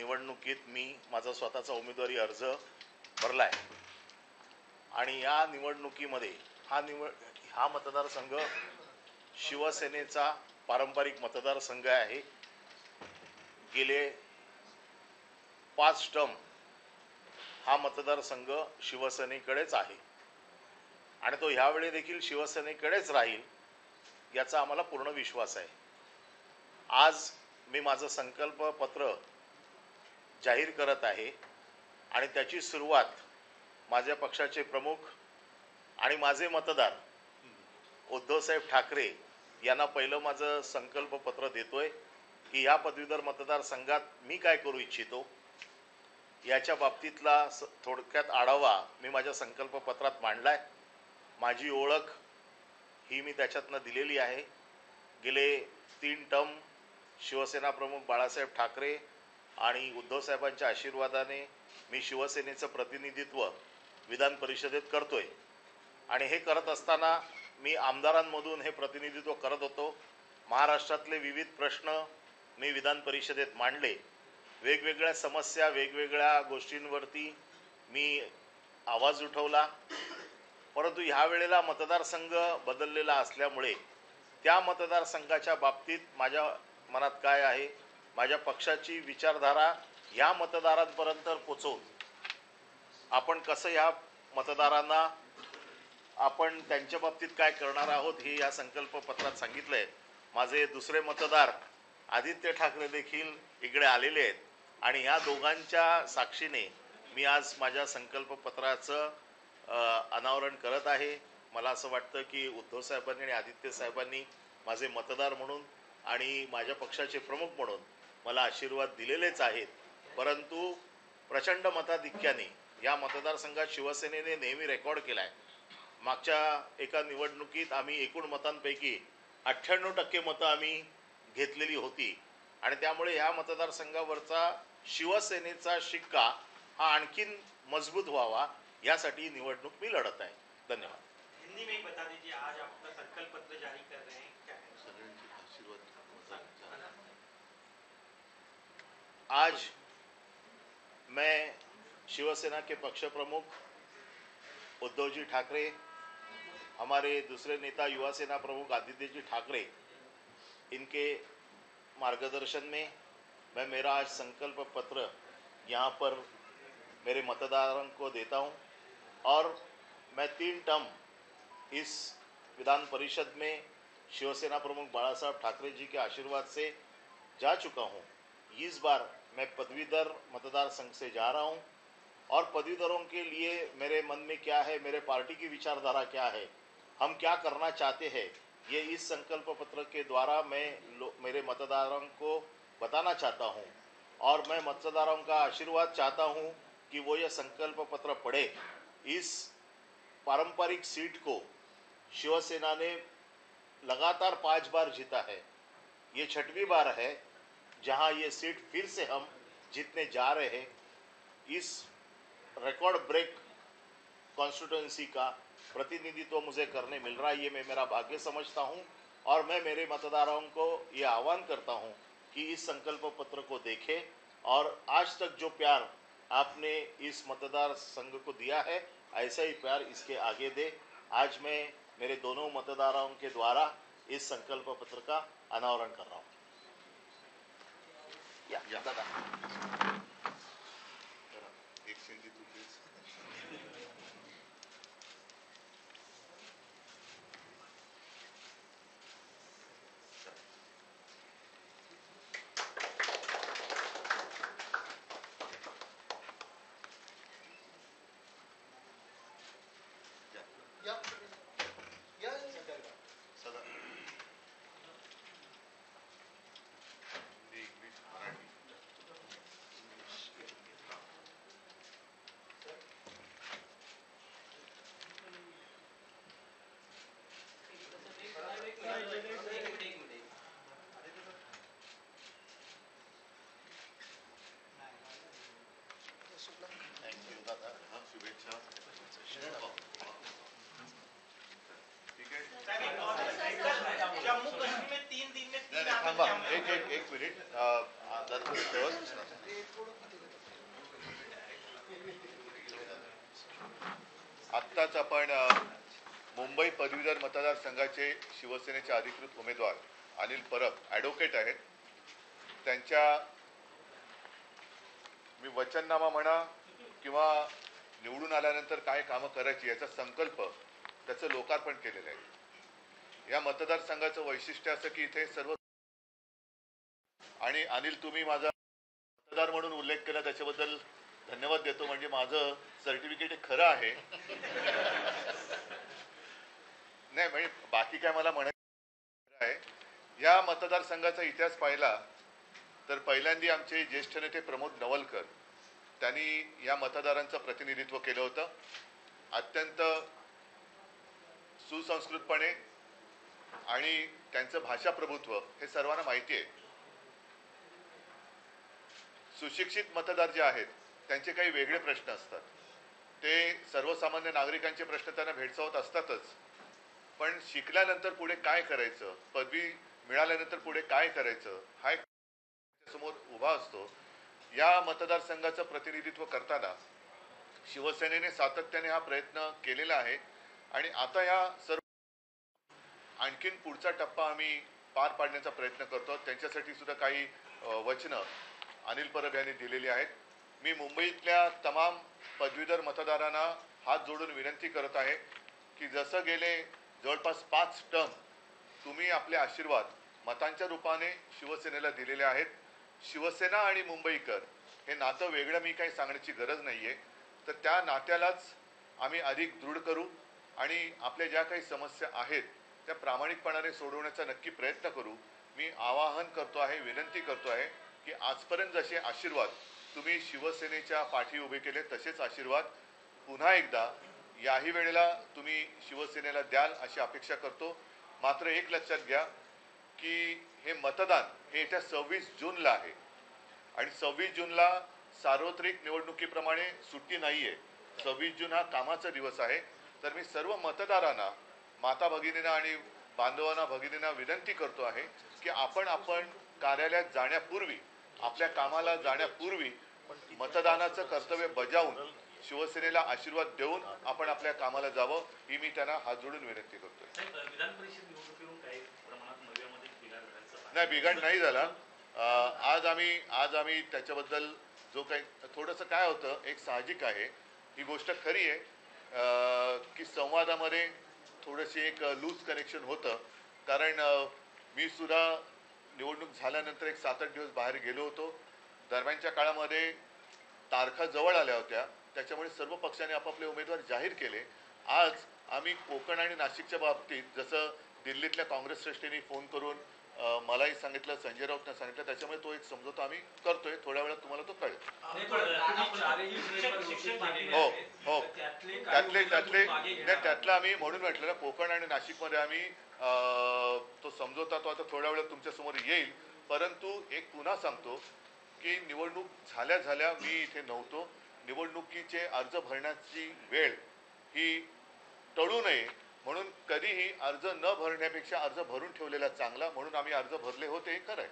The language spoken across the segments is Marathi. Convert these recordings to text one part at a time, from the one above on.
निवडणुकीत मी माझा स्वतःचा उमेदवारी अर्ज भरलाय आणि या निवडणुकीमध्ये हा मतदारसंघ शिवसेनेचा पारंपरिक मतदारसंघ आहे। गेले 5 टर्म हा मतदारसंघ शिवसेनेकडेच आहे आणि तो ह्यावेळी देखील शिवसेनेकडेच राहील याचा आम्हाला पूर्ण विश्वास आहे। आज मी माझं संकल्प पत्र जाहीर करत आहे आणि त्याची सुरुवात माझ्या पक्षाचे प्रमुख आणि माझे मतदार उद्धवसाहेब ठाकरे यांना पहिलं माझं संकल्प पत्र देतोय की या पदवीधर मतदारसंघात मी काय करू इच्छितो याच्या बाबतीतला थोडक्यात आढावा मी माझ्या संकल्प पत्रात मांडलाय। माझी ओळख ही मी त्याच्यातनं दिलेली आहे। गेले 3 टर्म शिवसेना प्रमुख बाळासाहेब ठाकरे आणि उद्धव साहेबांच्या आशीर्वादाने मी शिवसेनेचं प्रतिनिधित्व विधान परिषदेत करतोय आणि हे करत असताना मी आमदारांमधून हे प्रतिनिधित्व करत होतो। महाराष्ट्रातले विविध प्रश्न मी विधान परिषदेत मांडले, वेगवेगळ्या समस्या वेगवेगळ्या गोष्टींवरती मी आवाज उठवला, परंतु ह्या वेळेला मतदारसंघ बदललेला असल्यामुळे त्या मतदारसंघाच्या बाबतीत माझ्या मनात काय आहे, माझ्या पक्षाची विचारधारा या मतदारांपर्यंत पोहोचवून आपण कसं ह्या मतदारांना आपण त्यांच्या बाबतीत काय करणार आहोत हे या संकल्प पत्रात सांगितलंय। माझे दुसरे मतदार आदित्य ठाकरे देखील इकडे आलेले आहेत आणि ह्या दोघांच्या साक्षीने मी आज माझ्या संकल्प पत्राचं अनावरण करत आहे। मला असं वाटतं की उद्धव साहेबांनी आणि आदित्य साहेबांनी माझे मतदार म्हणून आणि माझ्या पक्षाचे प्रमुख म्हणून मला आशीर्वाद दिलेलेच आहेत, परंतु प्रचंड मताधिक्याने या मतदारसंघात शिवसेनेने नेहमी रेकॉर्ड केलाय। मागच्या एका निवडणुकीत आम्ही एकूण मतांपैकी 98% मतं आम्ही घेतलेली होती आणि त्यामुळे ह्या मतदारसंघावरचा शिवसेनेचा शिक्का हा आणखीन मजबूत व्हावा यासाठी निवडणूक मी लढत आहे। धन्यवाद। हिंदी में बता दीजिए, आज आप अपना संकल्प पत्र जारी कर रहे हैं, क्या है? आज मैं शिवसेना के पक्ष प्रमुख उद्धव जी ठाकरे, हमारे दूसरे नेता युवा सेना प्रमुख आदित्य जी ठाकरे, इनके मार्गदर्शन में मैं मेरा आज संकल्प पत्र यहाँ पर मेरे मतदारों को देता हूँ और मैं 3 टर्म इस विधान परिषद में शिवसेना प्रमुख बाळासाहेब ठाकरे जी के आशीर्वाद से जा चुका हूँ। इस बार मैं पदवीधर मतदार संघ से जा रहा हूँ और पदवीधरों के लिए मेरे मन में क्या है, मेरे पार्टी की विचारधारा क्या है, हम क्या करना चाहते हैं, ये इस संकल्प पत्र के द्वारा मैं मेरे मतदारों को बताना चाहता हूँ और मैं मतदारों का आशीर्वाद चाहता हूँ कि वो ये संकल्प पत्र पढ़े। इस पारंपरिक सीट को शिवसेना ने लगातार 5 बार जीता है, ये 6वीं बार है जहां ये सीट फिर से हम जीतने जा रहे हैं। इस रिकॉर्ड ब्रेक कॉन्स्टिट्यूएंसी का प्रतिनिधित्व मुझे करने मिल रहा है, ये मैं मेरा भाग्य समझता हूं और मैं मेरे मतदारों को ये आह्वान करता हूं कि इस संकल्प पत्र को देखें और आज तक जो प्यार आपने इस मतदार संघ को दिया है ऐसा ही प्यार इसके आगे दे। आज मैं मेरे दोनों मतदारों के द्वारा इस संकल्प पत्र का अनावरण कर रहा हूँ। दादा एक सिंधी तू प्लीज। थांबा एक एक एक मिनिट जरा थोडी ठेवा. आत्ताच आपण मुंबई पदवीधर मतदारसंघाचे शिवसेनेचे अधिकृत उमेदवार अनिल परब ॲडव्होकेट आहेत. त्यांच्या मी वचननामा म्हणा किंवा निवडून आल्यानंतर काय कामं करायची याचा संकल्प त्याचं लोकार्पण केलेलं आहे. या मतदारसंघाचं वैशिष्ट्य असं की इथे सर्व आणि अनिल तुम्ही माझा मतदार म्हणून उल्लेख केला त्याच्याबद्दल धन्यवाद देतो. म्हणजे माझं सर्टिफिकेट हे खरं आहे. नाही म्हणजे बाकी काय मला म्हणायचं आहे. या मतदारसंघाचा इतिहास पाहिला तर पहिल्यांदा आमचे ज्येष्ठ नेते प्रमोद नवलकर त्यांनी या मतदारांचं प्रतिनिधित्व केलं होतं. अत्यंत सुसंस्कृतपणे आणि त्यांचं भाषा प्रभुत्व हे सर्वांना माहिती आहे. सुशिक्षित मतदार जे आहेत त्यांचे काही वेगळे प्रश्न असतात. ते सर्वसामान्य नागरिकांचे प्रश्न त्यांना भेडसावत असतातच. पण शिकल्यानंतर पुढे काय करायचं, पदवी मिळाल्यानंतर पुढे काय करायचं हा एक समोर उभा असतो. या मतदारसंघाचं प्रतिनिधित्व करताना शिवसेनेने सातत्याने हा प्रयत्न केलेला आहे आणि आता या सर्व आणखीन पुढचा टप्पा आम्ही पार पाडण्याचा प्रयत्न करतो. त्यांच्यासाठी सुद्धा काही वचनं अनिल परब यांनी दिलेली आहेत. मी मुंबईतल्या तमाम पदवीधर मतदारांना हात जोडून विनंती करत आहे की जसं गेले जवळपास 5 टर्म तुम्ही आपले आशीर्वाद मतांच्या रूपाने शिवसेनेला दिलेले आहेत. शिवसेना आणि मुंबईकर हे नातं वेगळं मी काही सांगण्याची गरज नाही आहे. तर त्या नात्यालाच आम्ही अधिक दृढ करू आणि आपल्या ज्या काही समस्या आहेत त्या प्रामाणिकपणाने सोडवण्याचा नक्की प्रयत्न करू. मी आवाहन करतो आहे, विनंती करतो आहे की आजपर्यंत जसे आशीर्वाद तुम्ही शिवसेनेच्या पाठी उभे केले तसेच आशीर्वाद पुन्हा एकदा याही वेळेला तुम्ही शिवसेनेला द्याल अशी अपेक्षा करतो. मात्र एक लक्षात घ्या की हे मतदान हे येत्या 26 जूनला आहे आणि 26 जूनला सार्वत्रिक निवडणुकीप्रमाणे सुट्टी नाही आहे. 26 जून हा कामाचा दिवस आहे. तर मी सर्व मतदारांना, माता भगिनींना आणि बांधवांना भगिनींना विनंती करतो आहे की आपण कार्यालयात जाण्यापूर्वी, आपल्या कामाला जाण्यापूर्वी मतदानाचं कर्तव्य बजावून शिवसेनेला आशीर्वाद देऊन आपण आपल्या कामाला जावं ही मी त्यांना हात जोडून विनंती करतोय. विधान परिषद निवडणुकीवरून काही प्रमाणात नव्यामध्ये बिघाड झाला नाही, बिघाड नाही झाला. आज आम्ही त्याच्याबद्दल जो काही थोडंसं काय होतं, एक साहजिक आहे ही गोष्ट खरी आहे की संवादामध्ये थोडंशी एक लूज कनेक्शन होतं. कारण मी सुद्धा निवडणूक झाल्यानंतर एक 7-8 दिवस बाहेर गेलो होतो. दरम्यानच्या काळामध्ये तारखा जवळ आल्या होत्या, त्याच्यामुळे सर्व पक्षांनी आपापले उमेदवार जाहीर केले. आज आम्ही कोकण आणि नाशिकच्या बाबतीत जसं दिल्लीतल्या काँग्रेस श्रेष्ठींनी फोन करून मलाही सांगितलं, संजय राऊतनं सांगितलं, त्याच्यामुळे तो एक समझोता आम्ही करतोय. थोड्या वेळात तुम्हाला तो कळेल. हो हो त्यातलं आम्ही म्हणून म्हटलं ना, कोकण आणि नाशिकमध्ये आम्ही तो समझोता तो आता थोड्या वेळात तुमच्यासमोर येईल. परंतु एक पुन्हा सांगतो की निवडणूक झाल्या मी इथे नव्हतो. निवडणुकीचे अर्ज भरण्याची वेळ ही टळू नये म्हणून कधीही अर्ज न भरण्यापेक्षा अर्ज भरून ठेवलेला चांगला, म्हणून आम्ही अर्ज भरले होते. हे खरं आहे.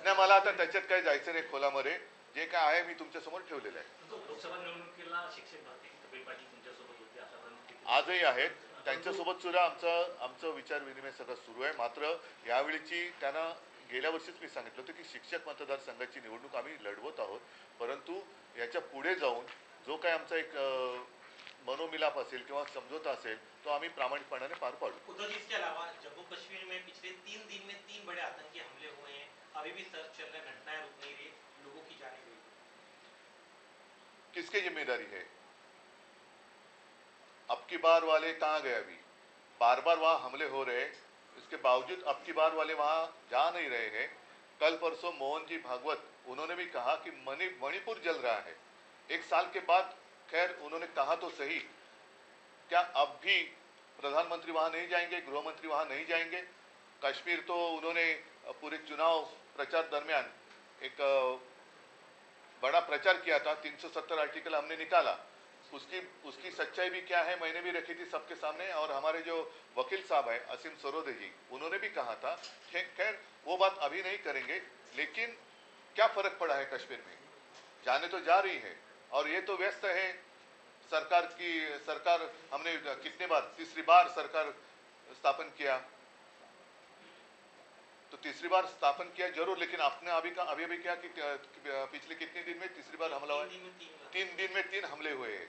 नाही, मला आता त्याच्यात काही जायचं नाही खोलामध्ये. जे काय आहे मी तुमच्यासमोर ठेवलेलं आहे. लोकसभा निवडणुकीला शिक्षक भरती पाटील तुमच्यासोबत होते आतापर्यंत, आजही आहेत. त्यांच्यासोबत सुद्धा आमचं विचार विनिमय सगळं सुरू आहे. मात्र यावेळीची त्यांना गेल्या वर्षीच मी सांगितलं होतं की शिक्षक मतदारसंघाची निवडणूक आम्ही लढवत आहोत. परंतु याच्या पुढे जाऊन जो काही आमचा एक मनोमिलाप असेल किंवा समझोता असेल तो आम्ही प्रामाणिकपणाने पार पाडू. उद्धव जी, इसके अलावा जम्मू कश्मीर में पिछले 3 दिन में 3 बड़े आतंकी हमले हुए हैं. अभी भी सर्च चल रहा है, घटनाएं रुक नहीं रही, लोगों की जाने गई. किसकी जिम्मेदारी है? अब की बार वाले कहाँ गए? अभी बार वहाँ हमले हो रहे हैं, इसके बावजूद अब की बार वाले वहाँ जा नहीं रहे हैं. कल परसों मोहन जी भागवत उन्होंने भी कहा कि मणिपुर जल रहा है. 1 साल के बाद, खैर उन्होंने कहा तो सही, क्या अब भी प्रधानमंत्री वहाँ नहीं जाएंगे, गृह मंत्री वहाँ नहीं जाएंगे? कश्मीर तो उन्होंने पूरे चुनाव प्रचार दरमियान एक बड़ा प्रचार किया था. 370 आर्टिकल हमने निकाला. उसकी उसकी सच्चाई भी क्या है मैंने भी रखी थी सबके सामने, और हमारे जो वकील साहब है असीम सरोदे जी, उन्होंने भी कहा था। खैर वो बात अभी नहीं करेंगे, लेकिन क्या फर्क पड़ा है कश्मीर में, जाने तो जा रही है। और ये तो व्यस्त है सरकार हमने कितने बार, तीसरी बार सरकार स्थापन किया, तो तीसरी बार स्थापन किया जरूर, लेकिन आपने अभी क्या कि पिछले कितने दिन में तीसरी बार हमला हुआ है? 3 दिन में 3 हमले हुए हैं।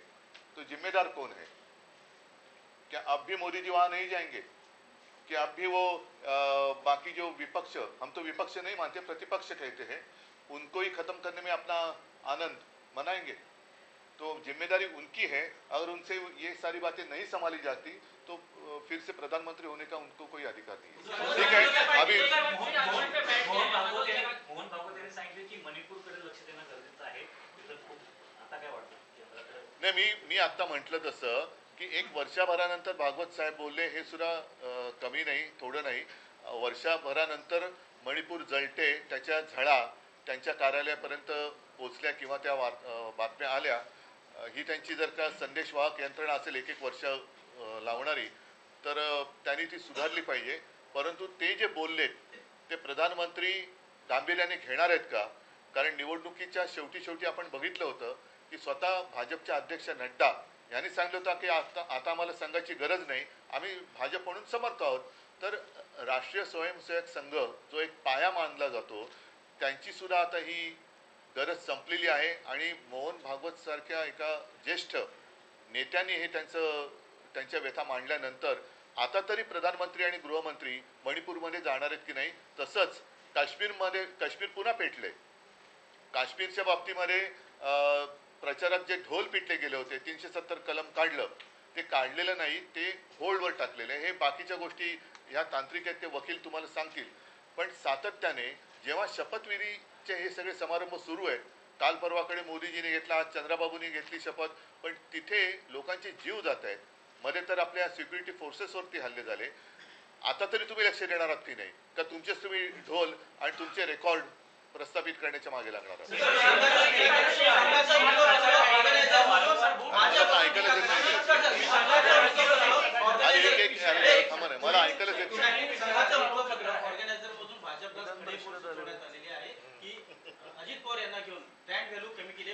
तो जिम्मेदार कौन है? क्या अब भी मोदी जी वहां नहीं जाएंगे? कि अब भी वो बाकी जो विपक्ष, हम तो विपक्ष नहीं मानते, प्रतिपक्ष कहते हैं, उनको ही खत्म करने में अपना आनंद मनाएंगे? तो जिम्मेदारी उनकी है। अगर उनसे ये सारी बातें नहीं संभाली जाती तो फिर से प्रधानमंत्री होने का उनको कोई अधिकार नहीं है। ठीक है, अभी मोहन भागवत यांनी सांगितले की मणिपूरकडे लक्ष देणं गरजेचं आहे, आता काय वाटतं? नाही, मी आता म्हटलं तसं की एक वर्षभरानंतर भागवत साहेब बोलले, हे सुद्धा कमी नाही, थोडं नाही। वर्षभरानंतर मणिपूर जळते, त्याच्या झळा त्यांच्या कार्यालयापर्यंत पोहोचल्या किंवा त्या बातम्या आल्या, ही त्यांची जर का संदेशवाहक यंत्रणा असेल एक वर्ष लावणारी, तर त्यांनी ती सुधारली पाहिजे। परंतु ते जे बोललेत ते प्रधानमंत्री गांभीर्याने घेणार आहेत का? कारण निवडणुकीच्या शेवटी आपण बघितलं होतं की स्वतः भाजपचे अध्यक्ष नड्डा यांनी सांगितलं होतं की आता आम्हाला संघाची गरज नाही, आम्ही भाजप म्हणून समर्थ आहोत। तर राष्ट्रीय स्वयंसेवक संघ जो एक पाया मानला जातो, त्यांची सुद्धा आता ही गरज संपलेली आहे। आणि मोहन भागवत सारख्या एका ज्येष्ठ नेत्यांनी हे त्यांच्या व्यथा मांडल्यानंतर आता तरी प्रधानमंत्री आणि गृहमंत्री मणिपूरमध्ये जाणार आहेत की नाही? तसंच काश्मीर पुन्हा पेटले। काश्मीरच्या बाबतीमध्ये प्रचारात जे ढोल पिटले गेले होते, 370 कलम काढलं, ते काढलेलं नाही, ते होल्डवर टाकलेलं आहे। हे बाकीच्या गोष्टी ह्या तांत्रिक आहेत, ते वकील तुम्हाला सांगतील। पण सातत्याने जेव्हा शपथविधीचे हे सगळे समारंभ सुरू आहेत, काल परवाकडे मोदीजीने घेतला, आज चंद्राबाबूंनी घेतली शपथ, पण तिथे लोकांचे जीव जात आहेत, मध्ये तर आपल्या सिक्युरिटी फोर्सेसवरती हल्ले झाले। आता तरी तुम्ही लक्ष देणार आहात की नाही? का तुमचेच तुम्ही ढोल आणि तुमचे रेकॉर्ड प्रस्थापित करण्याच्या मागे लागणार आहात? ऐकायला देत नाही, मला ऐकायला देत नाही।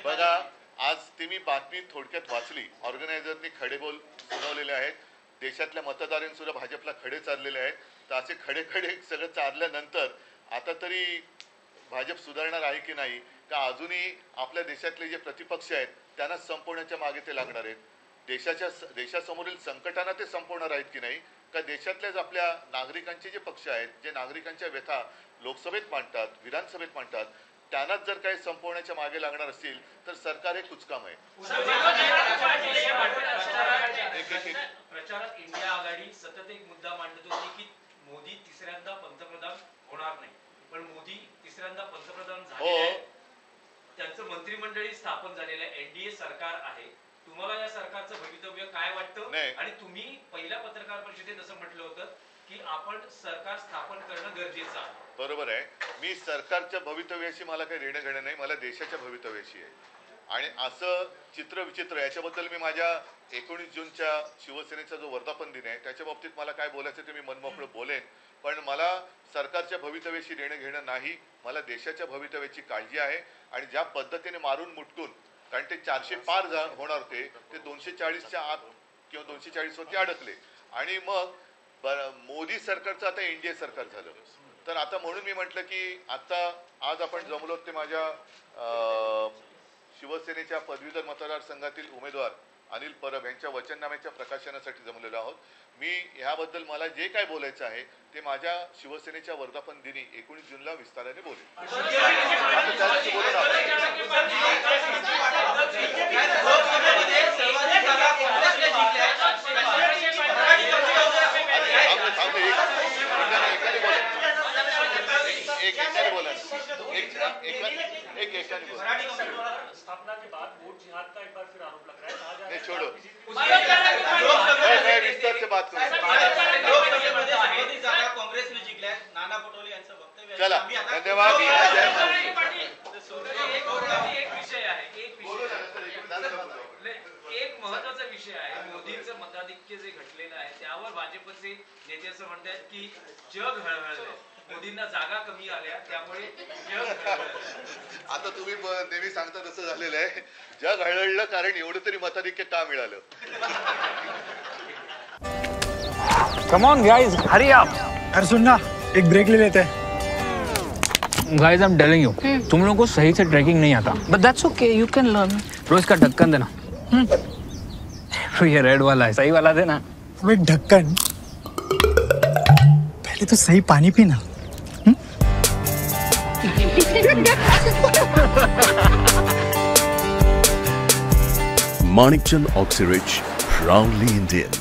बघा, आज ती मी बातमी थोडक्यात वाचली, ऑर्गनायझरनी खडेबोल सुनावलेले आहेत, देशातल्या मतदारांनी सुद्धा भाजपला खडे चाललेले आहेत। तर असे खडे सगळं चालल्यानंतर आता तरी भाजप सुधारणार आहे की नाही, का अजूनही आपल्या देशातले जे प्रतिपक्ष आहेत त्यांना संपवण्याच्या मागे ते लागणार आहेत? देशासमोरील संकटांना ते संपवणार आहेत की नाही, का देशातल्याच आपल्या नागरिकांचे जे पक्ष आहेत, जे नागरिकांच्या व्यथा लोकसभेत मांडतात, विधानसभेत मांडतात, त्यांनाच जर काही संपवण्याच्या मागे लागणार असतील तर सरकार हे कुचकाम आहे। प्रचारात इंडिया आघाडी सतत एक मुद्दा मांडत होती की मोदी तिसऱ्यांदा पंतप्रधान होणार नाही, पण मोदी तिसऱ्यांदा पंतप्रधान झाले, त्यांचं मंत्रिमंडळी स्थापन झालेलं आहे, एनडीए सरकार आहे। तुम्हाला या सरकारचं भवितव्य काय वाटतं? आणि तुम्ही पहिल्या पत्रकार परिषदेत असं म्हटलं होतं की आपण सरकार स्थापन करणं गरजेचं आहे। बरोबर आहे, मी सरकारच्या भवितव्याशी मला काही देणं घेणं नाही, मला देशाच्या भवितव्याशी आहे। आणि असं चित्र विचित्र, याच्याबद्दल मी माझ्या 19 जूनच्या शिवसेनेचा जो वर्धापन दिन आहे त्याच्या बाबतीत मला काय बोलायचं ते मी मनमोकळं बोलेन, पण मला सरकारच्या भवितव्याशी देणं घेणं नाही, मला देशाच्या भवितव्याची काळजी आहे। आणि ज्या पद्धतीने मारून मुटकून, कारण ते 400 पार होणार होते, ते 240च्या आत किंवा 240 वरती अडकले, आणि मग मोदी सरकारचं आता एनडीए सरकार झालं। तर आता म्हणून मी म्हटलं की आज आपण जमलो ते माझ्या शिवसेनेच्या पदवीधर मतदारसंघातील उमेदवार अनिल परब यांच्या वचननाम्याच्या प्रकाशनासाठी जमलेलो आहोत। मी ह्याबद्दल मला जे काय बोलायचं आहे ते माझ्या शिवसेनेच्या वर्धापन दिनी 19 जूनला विस्ताराने बोलेन। स्थापना के बाद वोट जिहाद का एक बार फिर आरोप लग रहा है। नहीं छोड़ो, मैं विस्तार से बात करूंगा। काँग्रेस ने जिंकल्या, नाना पटोले यांचं वक्तव्य। चला, धन्यवाद। एक विषय आहे, एक बसलेला आहे त्यावर भाजपचे नेते असं म्हणतात की जग हळहळलंय, मोदींना जागा कमी आल्या त्यामुळे जग हळहळलंय. आता तुम्ही नेहमी सांगता तसं झालेलं आहे. जग हळहळलं कारण एवढं तरी मताधिक्य का मिळालं. Come on guys, hurry up. अरे सुन ना, एक ब्रेक ले लेते हैं. Guys I am telling you, तुम लोगों को सही से ट्रैकिंग नहीं आता. But that's okay, you can learn. रोज का ढक्कन देना. तो ये रेड वाला है, सही वाला देना. अबे ढक्कन, पहले तो सही पानी पीना. Manikchand Oxyrich, proudly Indian.